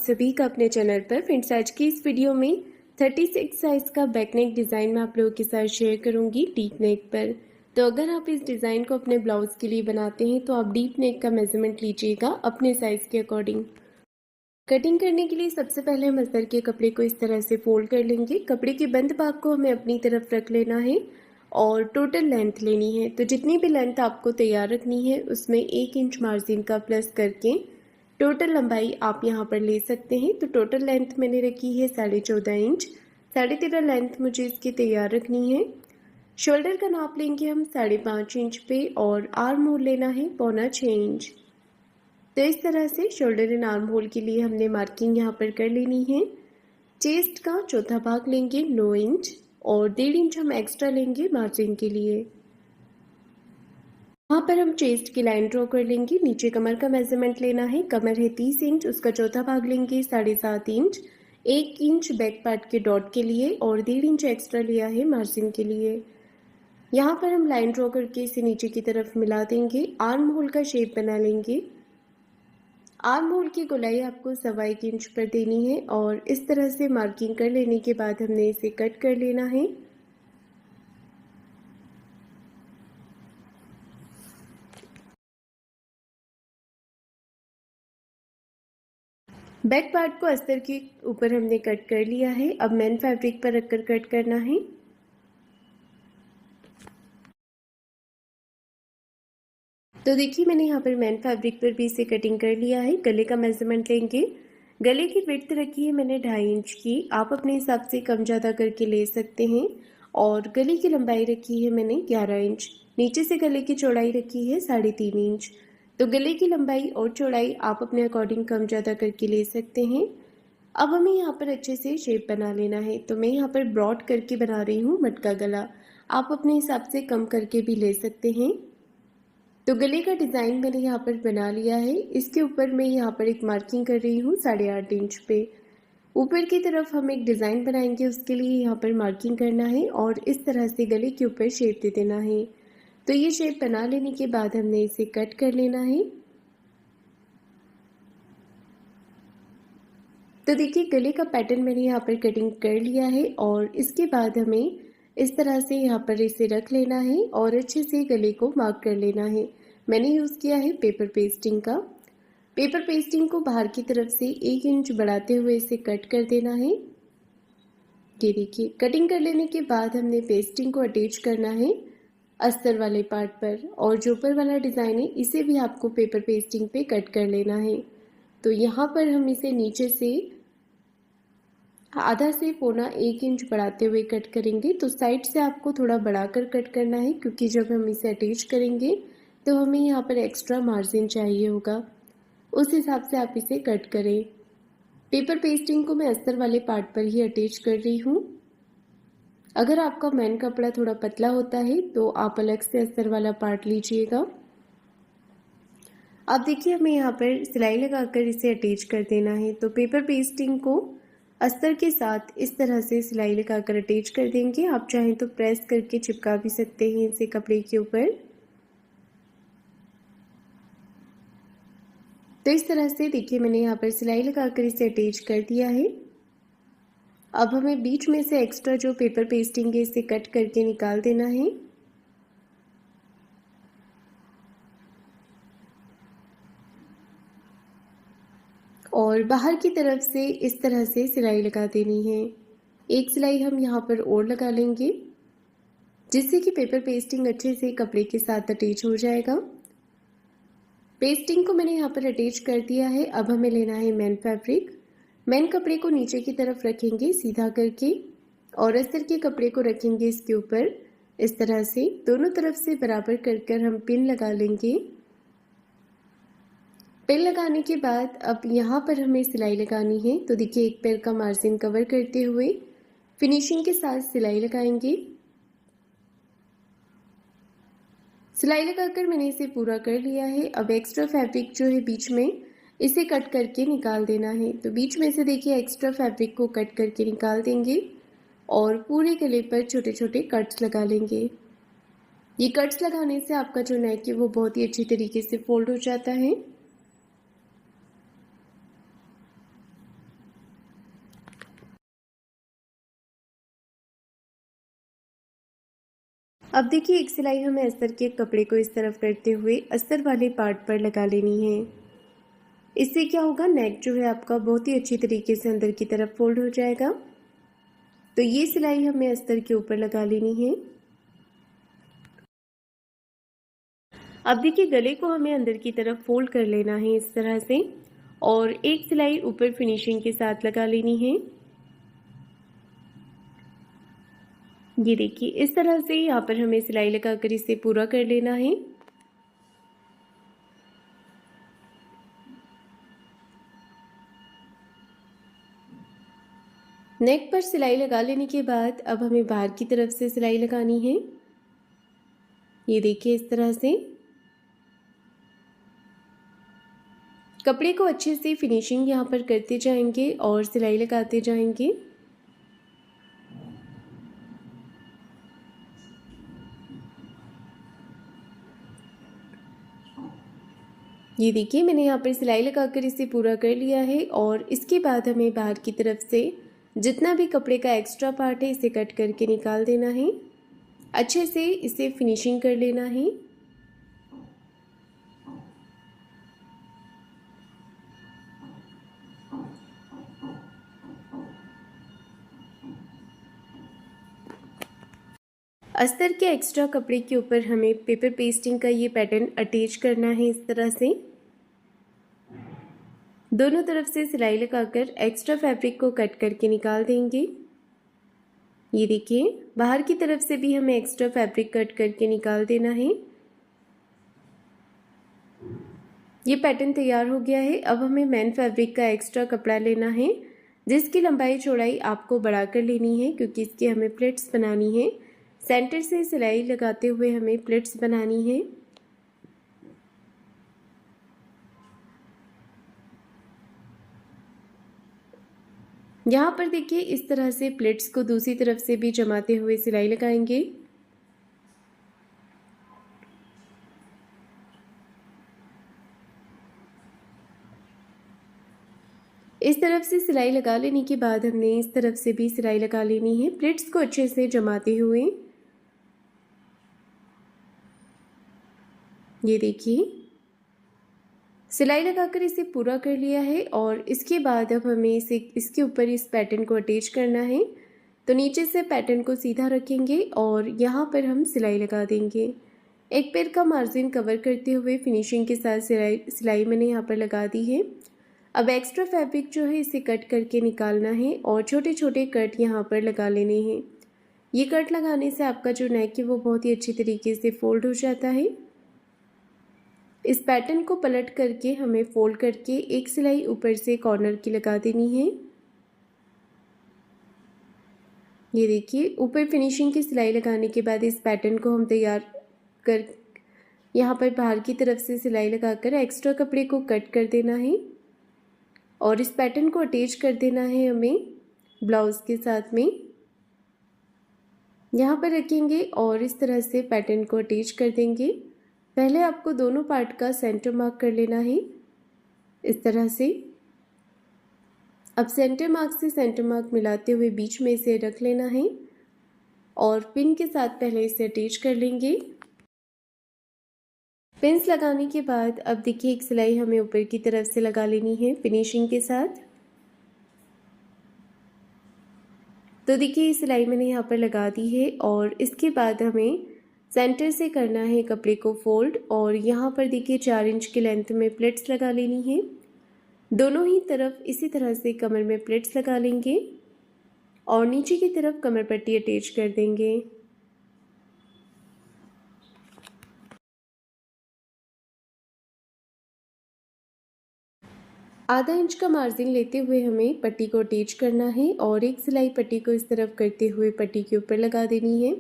सभी का अपने चैनल पर। फ्रेंड्स, आज की इस वीडियो में 36 साइज़ का बैक नेक डिज़ाइन मैं आप लोगों के साथ शेयर करूंगी डीप नेक पर। तो अगर आप इस डिज़ाइन को अपने ब्लाउज के लिए बनाते हैं तो आप डीप नेक का मेजरमेंट लीजिएगा अपने साइज़ के अकॉर्डिंग। कटिंग करने के लिए सबसे पहले हम अस्तर के कपड़े को इस तरह से फोल्ड कर लेंगे। कपड़े के बंद भाग को हमें अपनी तरफ रख लेना है और टोटल लेंथ लेनी है। तो जितनी भी लेंथ आपको तैयार रखनी है उसमें 1 इंच मार्जिन का प्लस करके टोटल लंबाई आप यहाँ पर ले सकते हैं। तो टोटल लेंथ मैंने रखी है 14.5 इंच। 13.5 लेंथ मुझे इसकी तैयार रखनी है। शोल्डर का नाप लेंगे हम 5.5 इंच पे और आर्म होल लेना है 5.25 इंच। तो इस तरह से शोल्डर एंड आर्म होल के लिए हमने मार्किंग यहाँ पर कर लेनी है। चेस्ट का चौथा भाग लेंगे 9 इंच और 1.5 इंच हम एक्स्ट्रा लेंगे मार्जिन के लिए। यहाँ पर हम चेस्ट की लाइन ड्रॉ कर लेंगे। नीचे कमर का मेजरमेंट लेना है। कमर है 30 इंच, उसका चौथा भाग लेंगे 7.5 इंच। 1 इंच बैक पार्ट के डॉट के लिए और 1.5 इंच एक्स्ट्रा लिया है मार्जिन के लिए। यहाँ पर हम लाइन ड्रॉ करके इसे नीचे की तरफ मिला देंगे। आर्म होल का शेप बना लेंगे। आर्म होल की गोलाई आपको 1.25 इंच पर देनी है और इस तरह से मार्किंग कर लेने के बाद हमने इसे कट कर लेना है। बैक पार्ट को अस्तर के ऊपर हमने कट कर लिया है। अब मेन फैब्रिक पर रखकर कट करना है। तो देखिए मैंने यहाँ पर मेन फैब्रिक पर भी इसे कटिंग कर लिया है। गले का मेजरमेंट लेंगे। गले की विड्थ रखी है मैंने 2.5 इंच की। आप अपने हिसाब से कम ज़्यादा करके ले सकते हैं। और गले की लंबाई रखी है मैंने 11 इंच। नीचे से गले की चौड़ाई रखी है 3.5 इंच। तो गले की लंबाई और चौड़ाई आप अपने अकॉर्डिंग कम ज़्यादा करके ले सकते हैं। अब हमें यहाँ पर अच्छे से शेप बना लेना है। तो मैं यहाँ पर ब्रॉड करके बना रही हूँ मटका गला। आप अपने हिसाब से कम करके भी ले सकते हैं। तो गले का डिज़ाइन मैंने यहाँ पर बना लिया है। इसके ऊपर मैं यहाँ पर एक मार्किंग कर रही हूँ 8.5 इंच पे। ऊपर की तरफ हम एक डिज़ाइन बनाएंगे, उसके लिए यहाँ पर मार्किंग करना है और इस तरह से गले के ऊपर शेप दे देना है। तो ये शेप बना लेने के बाद हमने इसे कट कर लेना है। तो देखिए गले का पैटर्न मैंने यहाँ पर कटिंग कर लिया है और इसके बाद हमें इस तरह से यहाँ पर इसे रख लेना है और अच्छे से गले को मार्क कर लेना है। मैंने यूज़ किया है पेपर पेस्टिंग का। पेपर पेस्टिंग को बाहर की तरफ से 1 इंच बढ़ाते हुए इसे कट कर देना है। ये देखिए कटिंग कर लेने के बाद हमने पेस्टिंग को अटैच करना है अस्तर वाले पार्ट पर और जो ऊपर वाला डिज़ाइन है इसे भी आपको पेपर पेस्टिंग पे कट कर लेना है। तो यहाँ पर हम इसे नीचे से आधा से 1.25 इंच बढ़ाते हुए कट करेंगे। तो साइड से आपको थोड़ा बढ़ाकर कट करना है क्योंकि जब हम इसे अटैच करेंगे तो हमें यहाँ पर एक्स्ट्रा मार्जिन चाहिए होगा। उस हिसाब से आप इसे कट करें। पेपर पेस्टिंग को मैं अस्तर वाले पार्ट पर ही अटैच कर रही हूँ। अगर आपका मेन कपड़ा थोड़ा पतला होता है तो आप अलग से अस्तर वाला पार्ट लीजिएगा। अब देखिए हमें यहाँ पर सिलाई लगाकर इसे अटैच कर देना है। तो पेपर पेस्टिंग को अस्तर के साथ इस तरह से सिलाई लगाकर अटैच कर देंगे। आप चाहें तो प्रेस करके चिपका भी सकते हैं इसे कपड़े के ऊपर। तो इस तरह से देखिए मैंने यहाँ पर सिलाई लगाकर इसे अटैच कर दिया है। अब हमें बीच में से एक्स्ट्रा जो पेपर पेस्टिंग है इसे कट करके निकाल देना है। और बाहर की तरफ से इस तरह से सिलाई लगा देनी है। एक सिलाई हम यहाँ पर और लगा लेंगे जिससे कि पेपर पेस्टिंग अच्छे से कपड़े के साथ अटैच हो जाएगा। पेस्टिंग को मैंने यहाँ पर अटैच कर दिया है। अब हमें लेना है मेन फैब्रिक। मेन कपड़े को नीचे की तरफ रखेंगे सीधा करके और अस्तर के कपड़े को रखेंगे इसके ऊपर। इस तरह से दोनों तरफ से बराबर कर हम पिन लगा लेंगे। पिन लगाने के बाद अब यहाँ पर हमें सिलाई लगानी है। तो देखिए एक पैर का मार्जिन कवर करते हुए फिनिशिंग के साथ सिलाई लगाएंगे। सिलाई लगाकर मैंने इसे पूरा कर लिया है। अब एक्स्ट्रा फैब्रिक जो है बीच में इसे कट करके निकाल देना है। तो बीच में से देखिए एक्स्ट्रा फैब्रिक को कट करके निकाल देंगे और पूरे गले पर छोटे छोटे कट्स लगा लेंगे। ये कट्स लगाने से आपका जो नेक है वो बहुत ही अच्छी तरीके से फोल्ड हो जाता है। अब देखिए एक सिलाई हमें अस्तर के कपड़े को इस तरफ करते हुए अस्तर वाले पार्ट पर लगा लेनी है। इससे क्या होगा, नेक जो है आपका बहुत ही अच्छी तरीके से अंदर की तरफ फोल्ड हो जाएगा। तो ये सिलाई हमें अस्तर के ऊपर लगा लेनी है। अब देखिए गले को हमें अंदर की तरफ फोल्ड कर लेना है इस तरह से, और एक सिलाई ऊपर फिनिशिंग के साथ लगा लेनी है। ये देखिए इस तरह से यहाँ पर हमें सिलाई लगाकर इसे पूरा कर लेना है। नेक पर सिलाई लगा लेने के बाद अब हमें बाहर की तरफ से सिलाई लगानी है। ये देखिए इस तरह से कपड़े को अच्छे से फिनिशिंग यहाँ पर करते जाएंगे और सिलाई लगाते जाएंगे। ये देखिए मैंने यहाँ पर सिलाई लगाकर इसे पूरा कर लिया है, और इसके बाद हमें बाहर की तरफ से जितना भी कपड़े का एक्स्ट्रा पार्ट है इसे कट करके निकाल देना है। अच्छे से इसे फिनिशिंग कर लेना है। अस्तर के एक्स्ट्रा कपड़े के ऊपर हमें पेपर पेस्टिंग का ये पैटर्न अटैच करना है इस तरह से। दोनों तरफ से सिलाई लगाकर एक्स्ट्रा फैब्रिक को कट करके निकाल देंगे। ये देखिए बाहर की तरफ से भी हमें एक्स्ट्रा फैब्रिक कट करके निकाल देना है। ये पैटर्न तैयार हो गया है। अब हमें मेन फैब्रिक का एक्स्ट्रा कपड़ा लेना है, जिसकी लंबाई चौड़ाई आपको बढ़ाकर लेनी है, क्योंकि इसकी हमें प्लेट्स बनानी है। सेंटर से सिलाई लगाते हुए हमें प्लेट्स बनानी है। यहाँ पर देखिए इस तरह से प्लेट्स को दूसरी तरफ से भी जमाते हुए सिलाई लगाएंगे। इस तरफ से सिलाई लगा लेने के बाद हमने इस तरफ से भी सिलाई लगा लेनी है, प्लेट्स को अच्छे से जमाते हुए। ये देखिए सिलाई लगाकर इसे पूरा कर लिया है, और इसके बाद अब हमें इसके ऊपर इस पैटर्न को अटैच करना है। तो नीचे से पैटर्न को सीधा रखेंगे और यहाँ पर हम सिलाई लगा देंगे। एक पैर का मार्जिन कवर करते हुए फिनिशिंग के साथ सिलाई मैंने यहाँ पर लगा दी है। अब एक्स्ट्रा फैब्रिक जो है इसे कट करके निकालना है, और छोटे छोटे कट यहाँ पर लगा लेने हैं। ये कट लगाने से आपका जो नेक है वो बहुत ही अच्छी तरीके से फोल्ड हो जाता है। इस पैटर्न को पलट करके हमें फोल्ड करके एक सिलाई ऊपर से कॉर्नर की लगा देनी है। ये देखिए ऊपर फिनिशिंग की सिलाई लगाने के बाद इस पैटर्न को हम तैयार कर यहाँ पर बाहर की तरफ से सिलाई लगाकर एक्स्ट्रा कपड़े को कट कर देना है, और इस पैटर्न को अटैच कर देना है हमें ब्लाउज के साथ में। यहाँ पर रखेंगे और इस तरह से पैटर्न को अटैच कर देंगे। पहले आपको दोनों पार्ट का सेंटर मार्क कर लेना है इस तरह से। अब सेंटर मार्क से सेंटर मार्क मिलाते हुए बीच में इसे रख लेना है, और पिन के साथ पहले इसे अटैच कर लेंगे। पिन्स लगाने के बाद अब देखिए एक सिलाई हमें ऊपर की तरफ से लगा लेनी है फिनिशिंग के साथ। तो देखिए ये सिलाई मैंने यहाँ पर लगा दी है, और इसके बाद हमें सेंटर से करना है कपड़े को फोल्ड, और यहाँ पर देखिए 4 इंच की लेंथ में प्लेट्स लगा लेनी है। दोनों ही तरफ इसी तरह से कमर में प्लेट्स लगा लेंगे, और नीचे की तरफ कमर पट्टी अटैच कर देंगे। आधा इंच का मार्जिन लेते हुए हमें पट्टी को अटैच करना है, और एक सिलाई पट्टी को इस तरफ करते हुए पट्टी के ऊपर लगा देनी है।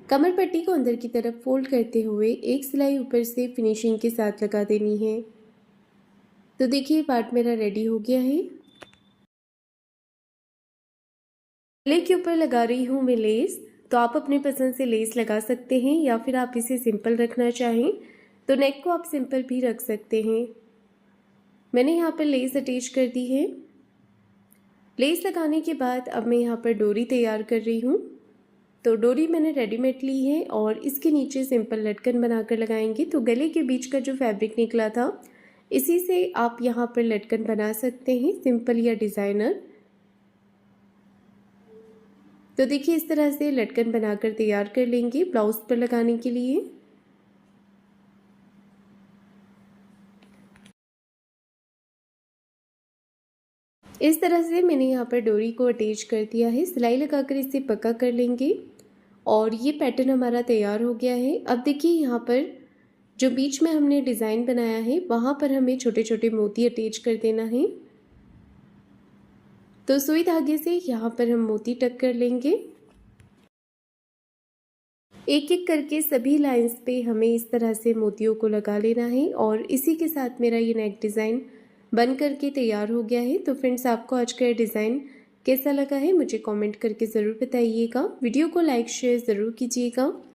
कमर पट्टी को अंदर की तरफ फोल्ड करते हुए एक सिलाई ऊपर से फिनिशिंग के साथ लगा देनी है। तो देखिए पार्ट मेरा रेडी हो गया है। गले के ऊपर लगा रही हूँ मैं लेस, तो आप अपनी पसंद से लेस लगा सकते हैं, या फिर आप इसे सिंपल रखना चाहें तो नेक को आप सिंपल भी रख सकते हैं। मैंने यहाँ पर लेस अटैच कर दी है। लेस लगाने के बाद अब मैं यहाँ पर डोरी तैयार कर रही हूँ। तो डोरी मैंने रेडीमेड ली है और इसके नीचे सिंपल लटकन बनाकर लगाएंगे। तो गले के बीच का जो फैब्रिक निकला था इसी से आप यहाँ पर लटकन बना सकते हैं, सिंपल या डिज़ाइनर। तो देखिए इस तरह से लटकन बनाकर तैयार कर लेंगे ब्लाउज पर लगाने के लिए। इस तरह से मैंने यहाँ पर डोरी को अटैच कर दिया है, सिलाई लगाकर इसे पक्का कर लेंगे और ये पैटर्न हमारा तैयार हो गया है। अब देखिए यहाँ पर जो बीच में हमने डिज़ाइन बनाया है वहाँ पर हमें छोटे छोटे मोती अटैच कर देना है। तो सुई धागे से यहाँ पर हम मोती टक कर लेंगे। एक एक करके सभी लाइंस पे हमें इस तरह से मोतियों को लगा लेना है और इसी के साथ मेरा ये नेक डिज़ाइन बन करके तैयार हो गया है। तो फ्रेंड्स आपको आज का ये डिज़ाइन कैसा लगा है मुझे कमेंट करके ज़रूर बताइएगा। वीडियो को लाइक शेयर ज़रूर कीजिएगा।